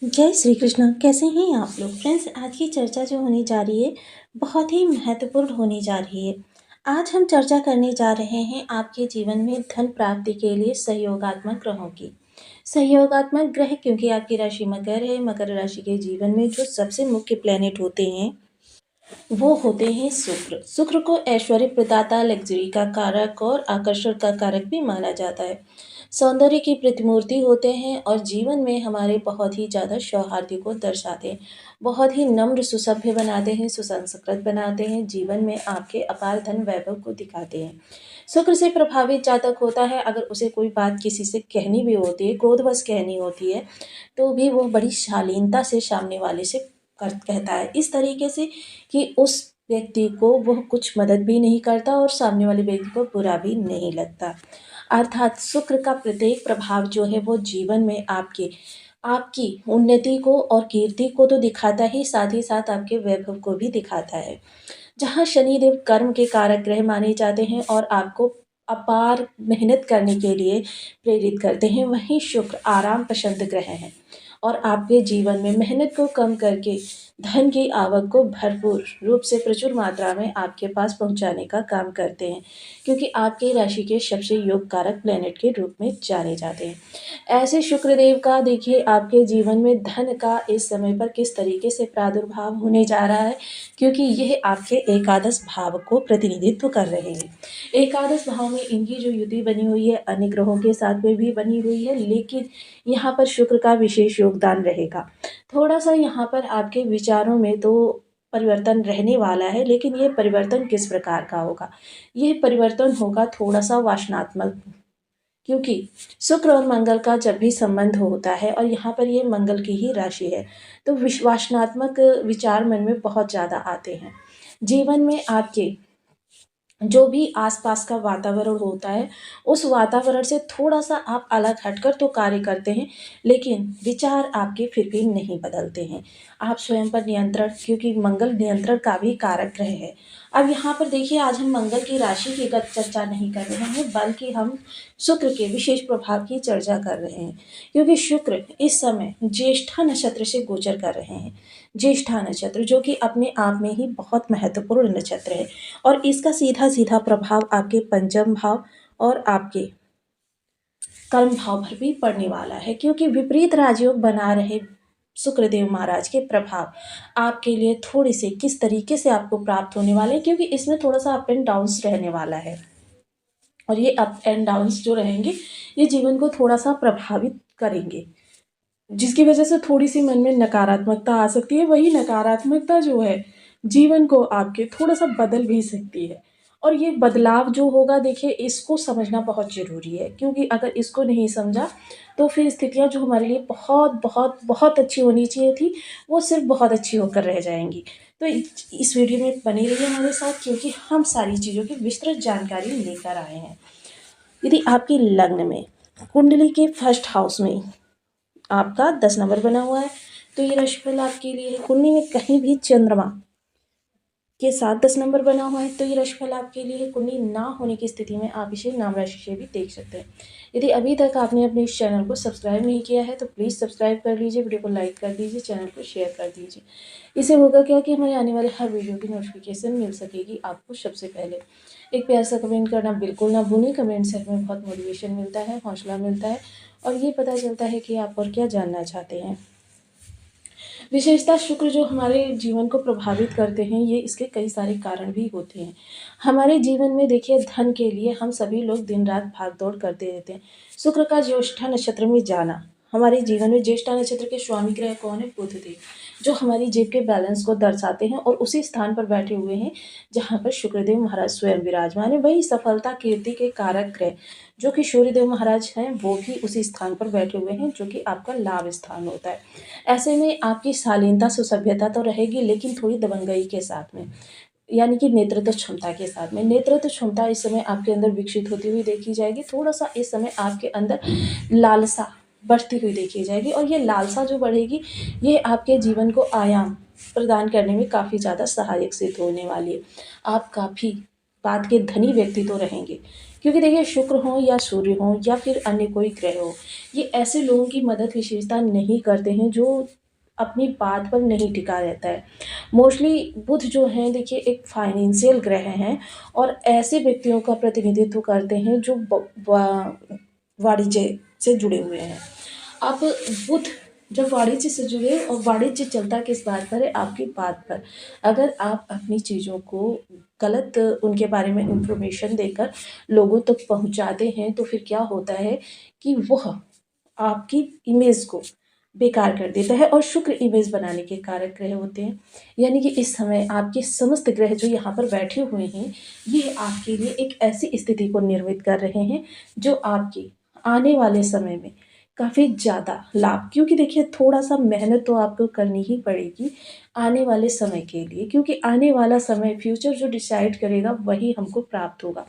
जय श्री कृष्ण। कैसे हैं आप लोग फ्रेंड्स? आज की चर्चा जो होने जा रही है बहुत ही महत्वपूर्ण होने जा रही है। आज हम चर्चा करने जा रहे हैं आपके जीवन में धन प्राप्ति के लिए सहयोगात्मक ग्रहों की। सहयोगात्मक ग्रह क्योंकि आपकी राशि मकर है। मकर राशि के जीवन में जो सबसे मुख्य प्लेनेट होते हैं वो होते हैं शुक्र। शुक्र को ऐश्वर्य प्रदाता, लग्जरी का कारक और आकर्षण का कारक भी माना जाता है। सौंदर्य की प्रतिमूर्ति होते हैं और जीवन में हमारे बहुत ही ज़्यादा सौहार्द को दर्शाते हैं। बहुत ही नम्र सुसभ्य बनाते हैं, सुसंस्कृत बनाते हैं, जीवन में आपके अपार धन वैभव को दिखाते हैं। शुक्र से प्रभावित जातक होता है, अगर उसे कोई बात किसी से कहनी भी होती है, क्रोधवश कहनी होती है, तो भी वो बड़ी शालीनता से सामने वाले से कहता है, इस तरीके से कि उस व्यक्ति को वह कुछ मदद भी नहीं करता और सामने वाले व्यक्ति को बुरा भी नहीं लगता। अर्थात शुक्र का प्रत्येक प्रभाव जो है वो जीवन में आपके आपकी उन्नति को और कीर्ति को तो दिखाता ही, साथ ही साथ आपके वैभव को भी दिखाता है। जहाँ शनिदेव कर्म के कारक ग्रह माने जाते हैं और आपको अपार मेहनत करने के लिए प्रेरित करते हैं, वहीं शुक्र आराम पसंद ग्रह हैं और आपके जीवन में मेहनत को कम करके धन की आवक को भरपूर रूप से प्रचुर मात्रा में आपके पास पहुंचाने का काम करते हैं, क्योंकि आपकी राशि के सबसे योग कारक प्लेनेट के रूप में जाने जाते हैं। ऐसे शुक्रदेव का देखिए आपके जीवन में धन का इस समय पर किस तरीके से प्रादुर्भाव होने जा रहा है, क्योंकि यह आपके एकादश भाव को प्रतिनिधित्व कर रहे हैं। एकादश भाव में इनकी जो युति बनी हुई है अन्य ग्रहों के साथ में भी बनी हुई है, लेकिन यहाँ पर शुक्र का विशेष योगदान रहेगा। थोड़ा सा यहाँ पर आपके विचारों में तो परिवर्तन रहने वाला है, लेकिन ये परिवर्तन किस प्रकार का होगा? ये परिवर्तन होगा थोड़ा सा वासनात्मक, क्योंकि शुक्र और मंगल का जब भी संबंध होता है और यहाँ पर ये मंगल की ही राशि है, तो विश्वासनात्मक विचार मन में बहुत ज़्यादा आते हैं। जीवन में आपके जो भी आसपास का वातावरण होता है, उस वातावरण से थोड़ा सा आप अलग हटकर तो कार्य करते हैं, लेकिन विचार आपके फिर भी नहीं बदलते हैं। आप स्वयं पर नियंत्रण, क्योंकि मंगल नियंत्रण का भी कारक ग्रह है। अब यहाँ पर देखिए, आज हम मंगल की राशि की चर्चा नहीं कर रहे हैं, बल्कि हम शुक्र के विशेष प्रभाव की चर्चा कर रहे हैं, क्योंकि शुक्र इस समय ज्येष्ठा नक्षत्र से गोचर कर रहे हैं। ज्येष्ठा नक्षत्र जो कि अपने आप में ही बहुत महत्वपूर्ण नक्षत्र है और इसका सीधा सीधा प्रभाव आपके पंचम भाव और आपके कर्म भाव पर भी पड़ने वाला है, क्योंकि विपरीत राजयोग बना रहे शुक्रदेव महाराज के प्रभाव आपके लिए थोड़ी से किस तरीके से आपको प्राप्त होने वाले हैं, क्योंकि इसमें थोड़ा सा अप एंड डाउन्स रहने वाला है और ये अप एंड डाउन्स जो रहेंगे ये जीवन को थोड़ा सा प्रभावित करेंगे, जिसकी वजह से थोड़ी सी मन में नकारात्मकता आ सकती है। वही नकारात्मकता जो है जीवन को आपके थोड़ा सा बदल भी सकती है और ये बदलाव जो होगा, देखिए इसको समझना बहुत ज़रूरी है, क्योंकि अगर इसको नहीं समझा तो फिर स्थितियाँ जो हमारे लिए बहुत बहुत बहुत अच्छी होनी चाहिए थी, वो सिर्फ बहुत अच्छी होकर रह जाएंगी। तो इस वीडियो में बने रहिए हमारे साथ, क्योंकि हम सारी चीज़ों की विस्तृत जानकारी लेकर आए हैं। यदि आपके लग्न में कुंडली के फर्स्ट हाउस में आपका 10 नंबर बना हुआ है, तो ये राशिफल आपके लिए है। कुंडली में कहीं भी चंद्रमा के साथ 10 नंबर बना हुआ है, तो ये राशिफल आपके लिए है। कुंडली ना होने की स्थिति में आप इसे नाम राशि से भी देख सकते हैं। यदि अभी तक आपने अपने इस चैनल को सब्सक्राइब नहीं किया है तो प्लीज़ सब्सक्राइब कर लीजिए, वीडियो को लाइक कर दीजिए, चैनल को शेयर कर दीजिए। इससे होगा क्या कि हमारे आने वाले हर वीडियो की नोटिफिकेशन मिल सकेगी आपको सबसे पहले। एक प्यार सा कमेंट करना बिल्कुल ना भूलें। कमेंट से हमें बहुत मोटिवेशन मिलता है, हौसला मिलता है और ये पता चलता है कि आप और क्या जानना चाहते हैं। विशेषता शुक्र जो हमारे जीवन को प्रभावित करते हैं, ये इसके कई सारे कारण भी होते हैं। हमारे जीवन में देखिए धन के लिए हम सभी लोग दिन रात भाग दौड़ करते रहते हैं। शुक्र का ज्येष्ठा नक्षत्र में जाना, हमारे जीवन में ज्येष्ठा नक्षत्र के स्वामी ग्रह कौन है? बुध देव, जो हमारी जेब के बैलेंस को दर्शाते हैं और उसी स्थान पर बैठे हुए हैं जहाँ पर शुक्रदेव महाराज स्वयं विराजमान है। वही सफलता कीर्ति के कारक ग्रह जो कि सूर्यदेव महाराज हैं, वो भी उसी स्थान पर बैठे हुए हैं, जो कि आपका लाभ स्थान होता है। ऐसे में आपकी शालीनता सुसभ्यता तो रहेगी, लेकिन थोड़ी दबंगई के साथ में, यानी कि नेतृत्व क्षमता के साथ में। नेतृत्व क्षमता इस समय आपके अंदर विकसित होती हुई देखी जाएगी। थोड़ा सा इस समय आपके अंदर लालसा बढ़ती हुई देखी जाएगी और ये लालसा जो बढ़ेगी, ये आपके जीवन को आयाम प्रदान करने में काफ़ी ज़्यादा सहायक सिद्ध होने वाली है। आप काफ़ी बात के धनी व्यक्ति तो रहेंगे, क्योंकि देखिए शुक्र हो या सूर्य हो या फिर अन्य कोई ग्रह हो, ये ऐसे लोगों की मदद विशेषता नहीं करते हैं जो अपनी बात पर नहीं टिका रहता है। मोस्टली बुध जो हैं देखिए एक फाइनेंशियल ग्रह हैं और ऐसे व्यक्तियों का प्रतिनिधित्व करते हैं जो वाणिज्य से जुड़े हुए हैं। अब बुध जब वाणिज्य से जुड़े और वाणिज्य चलता किस बात पर है, आपकी बात पर। अगर आप अपनी चीज़ों को गलत उनके बारे में इंफॉर्मेशन देकर लोगों तक पहुंचाते हैं तो फिर क्या होता है कि वह आपकी इमेज को बेकार कर देता है और शुक्र इमेज बनाने के कारक ग्रह होते हैं। यानी कि इस समय आपके समस्त ग्रह जो यहाँ पर बैठे हुए हैं, ये आपके लिए एक ऐसी स्थिति को निर्मित कर रहे हैं जो आपकी आने वाले समय में काफ़ी ज़्यादा लाभ, क्योंकि देखिए थोड़ा-सा मेहनत तो आपको करनी ही पड़ेगी आने वाले समय के लिए, क्योंकि आने वाला समय फ्यूचर जो डिसाइड करेगा वही हमको प्राप्त होगा।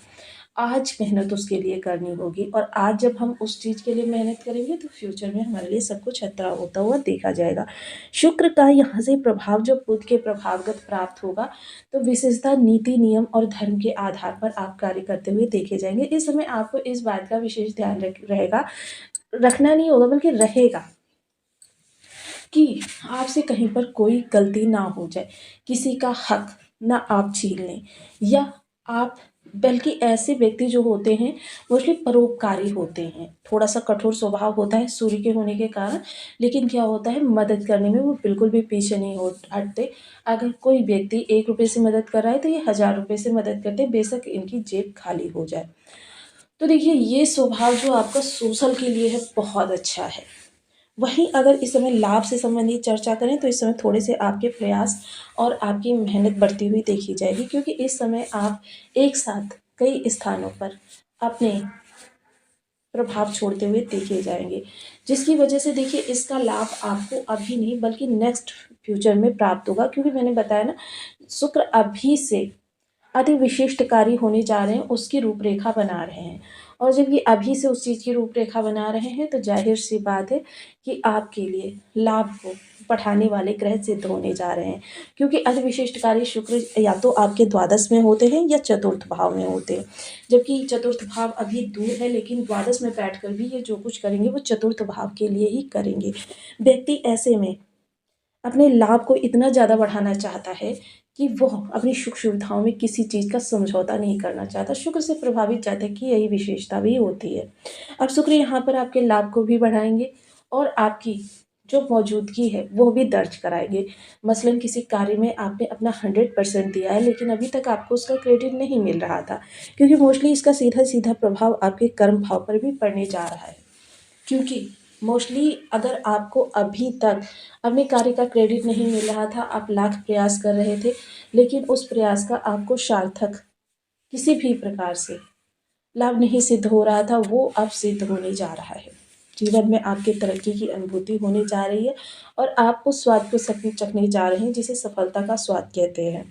आज मेहनत उसके लिए करनी होगी और आज जब हम उस चीज़ के लिए मेहनत करेंगे तो फ्यूचर में हमारे लिए सब कुछ अच्छा होता हुआ देखा जाएगा। शुक्र का यहाँ से प्रभाव जब बुध के प्रभावगत प्राप्त होगा तो विशेषतः नीति, नियम और धर्म के आधार पर आप कार्य करते हुए देखे जाएँगे। इस समय आपको इस बात का विशेष ध्यान रहेगा, रखना नहीं होगा बल्कि रहेगा कि आपसे कहीं पर कोई गलती ना हो जाए, किसी का हक ना आप छीन लें या आप, बल्कि ऐसे व्यक्ति जो होते हैं मोस्टली परोपकारी होते हैं। थोड़ा-सा कठोर स्वभाव होता है सूर्य के होने के कारण, लेकिन क्या होता है मदद करने में वो बिल्कुल भी पीछे नहीं हटते। अगर कोई व्यक्ति ₹1 से मदद कर रहा है तो ये ₹1000 से मदद करते हैं, बेशक इनकी जेब खाली हो जाए। तो देखिए ये स्वभाव जो आपका सोशल के लिए है बहुत अच्छा है। वहीं अगर इस समय लाभ से संबंधित चर्चा करें तो इस समय थोड़े से आपके प्रयास और आपकी मेहनत बढ़ती हुई देखी जाएगी, क्योंकि इस समय आप एक साथ कई स्थानों पर अपने प्रभाव छोड़ते हुए देखे जाएंगे, जिसकी वजह से देखिए इसका लाभ आपको अभी नहीं बल्कि नेक्स्ट फ्यूचर में प्राप्त होगा, क्योंकि मैंने बताया ना शुक्र अभी से अति विशिष्टकारी होने जा रहे हैं, उसकी रूपरेखा बना रहे हैं। और जब ये अभी से उस चीज़ की रूपरेखा बना रहे हैं तो ज़ाहिर-सी बात है कि आपके लिए लाभ को बढ़ाने वाले ग्रह सिद्ध होने जा रहे हैं। क्योंकि अति विशिष्टकारी शुक्र या तो आपके द्वादश में होते हैं या चतुर्थ भाव में होते हैं। जबकि चतुर्थ भाव अभी दूर है, लेकिन द्वादश में बैठकर भी ये जो कुछ करेंगे वो चतुर्थ भाव के लिए ही करेंगे। व्यक्ति ऐसे में अपने लाभ को इतना ज़्यादा बढ़ाना चाहता है कि वह अपनी सुख-सुविधाओं में किसी चीज़ का समझौता नहीं करना चाहता। शुक्र से प्रभावित जातक की यही विशेषता भी होती है। अब शुक्र यहाँ पर आपके लाभ को भी बढ़ाएँगे और आपकी जो मौजूदगी है वो भी दर्ज कराएँगे। मसलन किसी कार्य में आपने अपना 100% दिया है, लेकिन अभी तक आपको उसका क्रेडिट नहीं मिल रहा था, क्योंकि मोस्टली इसका सीधा-सीधा प्रभाव आपके कर्म भाव पर भी पड़ने जा रहा है। क्योंकि मोस्टली अगर आपको अभी तक अपने कार्य का क्रेडिट नहीं मिल रहा था, आप लाख प्रयास कर रहे थे, लेकिन उस प्रयास का आपको सार्थक किसी भी प्रकार से लाभ नहीं सिद्ध हो रहा था, वो अब सिद्ध होने जा रहा है। जीवन में आपके तरक्की की अनुभूति होने जा रही है और आप उस स्वाद को चखने जा रहे हैं जिसे सफलता का स्वाद कहते हैं।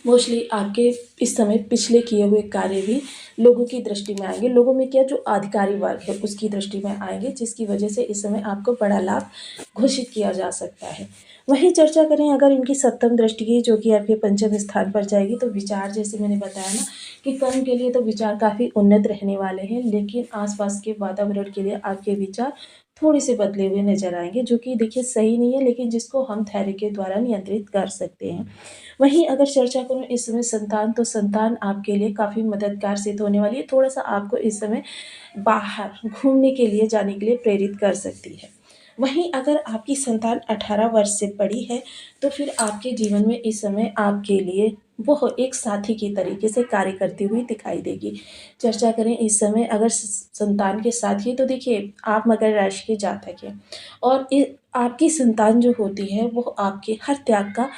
मोस्टली आपके इस समय पिछले किए हुए कार्य भी लोगों की दृष्टि में आएँगे। लोगों में क्या, जो अधिकारी वर्ग है उसकी दृष्टि में आएँगे, जिसकी वजह से इस समय आपको बड़ा लाभ घोषित किया जा सकता है। वहीं चर्चा करें अगर इनकी सप्तम दृष्टि की, जो कि आपके पंचम स्थान पर जाएगी, तो विचार जैसे मैंने बताया ना कि कर्म के लिए तो विचार काफ़ी उन्नत रहने वाले हैं, लेकिन आस-पास के वातावरण के लिए आपके विचार थोड़े से बदले हुए नज़र आएँगे, जो कि देखिए सही नहीं है, लेकिन जिसको हम धैर्य के द्वारा नियंत्रित कर सकते हैं। वहीं अगर चर्चा करूँ इस समय संतान, तो संतान आपके लिए काफ़ी मददगार सिद्ध होने वाली है। थोड़ा-सा आपको इस समय बाहर घूमने के लिए जाने के लिए प्रेरित कर सकती है। वहीं अगर आपकी संतान 18 वर्ष से बड़ी है, तो फिर आपके जीवन में इस समय आपके लिए वह एक साथी की तरीके से कार्य करती हुई दिखाई देगी। चर्चा करें इस समय अगर संतान के साथ ही, तो देखिए आप मकर राशि के जातक हैं और आपकी संतान जो होती है वो आपके हर त्याग का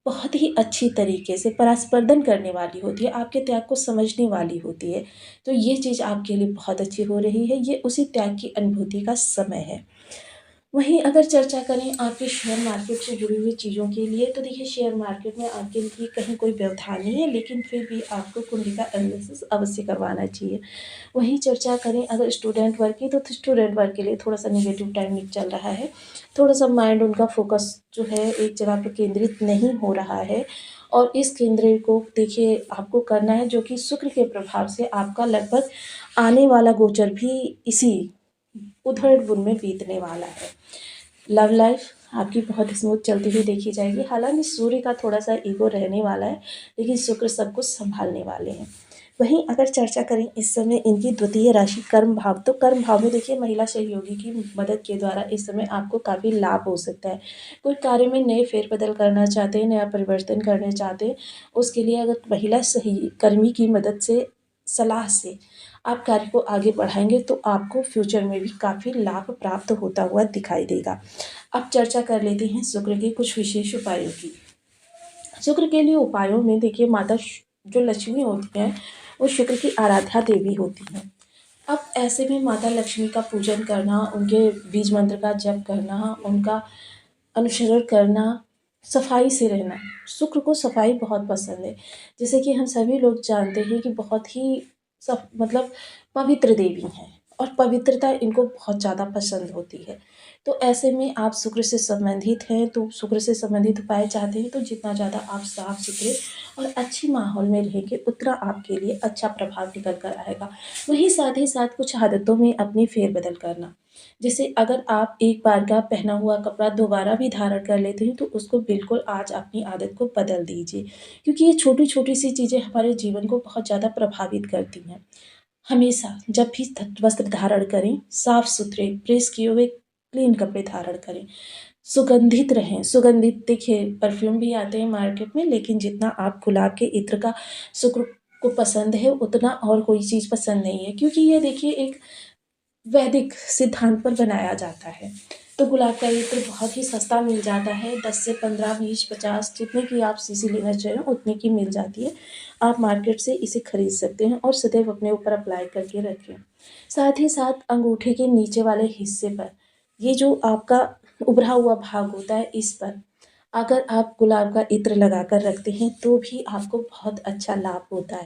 बहुत ही अच्छी तरीके से परास्पर्दन करने वाली होती है, आपके त्याग को समझने वाली होती है। तो ये चीज़ आपके लिए बहुत अच्छी हो रही है, ये उसी त्याग की अनुभूति का समय है। वहीं अगर चर्चा करें आपके शेयर मार्केट से जुड़ी हुई चीज़ों के लिए, तो देखिए शेयर मार्केट में आपके लिए कहीं कोई व्यवधान नहीं है, लेकिन फिर भी आपको कुंडली का एनालिसिस अवश्य करवाना चाहिए। वहीं चर्चा करें अगर स्टूडेंट वर्ग की, तो स्टूडेंट वर्ग के लिए थोड़ा-सा नेगेटिव टाइमिंग चल रहा है। थोड़ा-सा माइंड उनका फ़ोकस जो है एक जगह पे केंद्रित नहीं हो रहा है, और इस केंद्र को देखिए आपको करना है, जो कि शुक्र के प्रभाव से आपका लगभग आने वाला गोचर भी इसी उधड़-बुन में बीतने वाला है। लव लाइफ आपकी बहुत स्मूथ चलती हुई देखी जाएगी। हालाँकि सूर्य का थोड़ा-सा ईगो रहने वाला है, लेकिन शुक्र सब कुछ सँभालने वाले हैं। वहीं अगर चर्चा करें इस समय इनकी द्वितीय राशि कर्म भाव, तो कर्म भाव में देखिए महिला सहयोगी की मदद के द्वारा इस समय आपको काफ़ी लाभ हो सकता है। कोई कार्य में नए फेर-बदल करना चाहते हैं, नया परिवर्तन करना चाहते हैं, उसके लिए अगर महिला सहकर्मी की मदद से, सलाह से आप कार्य को आगे बढ़ाएँगे, तो आपको फ्यूचर में भी काफ़ी लाभ प्राप्त होता हुआ दिखाई देगा। अब चर्चा कर लेते हैं शुक्र के कुछ विशेष उपायों की। शुक्र के लिए उपायों में देखिए माता जो लक्ष्मी होती हैं, वो शुक्र की आराध्या देवी होती हैं। अब ऐसे में माता लक्ष्मी का पूजन करना, उनके बीज मंत्र का जप करना, उनका अनुसरण करना, सफाई से रहना। शुक्र को सफाई बहुत पसंद है। जैसे कि हम सभी लोग जानते हैं कि बहुत ही मतलब पवित्र देवी हैं, और पवित्रता इनको बहुत ज़्यादा पसंद होती है। तो ऐसे में आप शुक्र से संबंधित हैं, तो शुक्र से संबंधित उपाय चाहते हैं, तो जितना ज़्यादा आप साफ-सुथरे और अच्छी माहौल में रहेंगे, उतना आपके लिए अच्छा प्रभाव निकल कर आएगा। वहीं साथ ही साथ कुछ आदतों में अपनी फेर-बदल करना। जैसे अगर आप एक बार का पहना हुआ कपड़ा दोबारा भी धारण कर लेते हैं, तो उसको बिल्कुल आज अपनी आदत को बदल दीजिए, क्योंकि ये छोटी-छोटी सी चीज़ें हमारे जीवन को बहुत ज़्यादा प्रभावित करती हैं। हमेशा जब भी वस्त्र धारण करें, साफ-सुथरे प्रेस किए हुए क्लीन कपड़े धारण करें। सुगंधित रहें, सुगंधित देखिए परफ्यूम भी आते हैं मार्केट में, लेकिन जितना आप गुलाब के इत्र का शुक्र को पसंद है, उतना और कोई चीज़ पसंद नहीं है, क्योंकि ये देखिए एक वैदिक सिद्धांत पर बनाया जाता है। तो गुलाब का इत्र बहुत ही सस्ता मिल जाता है, 10 से 15, 20, 50 जितने की आप सीसी लेना चाहें उतने की मिल जाती है। आप मार्केट से इसे खरीद सकते हैं और सदैव अपने ऊपर अप्लाई करके रखें। साथ ही साथ अंगूठे के नीचे वाले हिस्से पर, ये जो आपका उभरा हुआ भाग होता है, इस पर अगर आप गुलाब का इत्र लगाकर रखते हैं, तो भी आपको बहुत अच्छा लाभ होता है।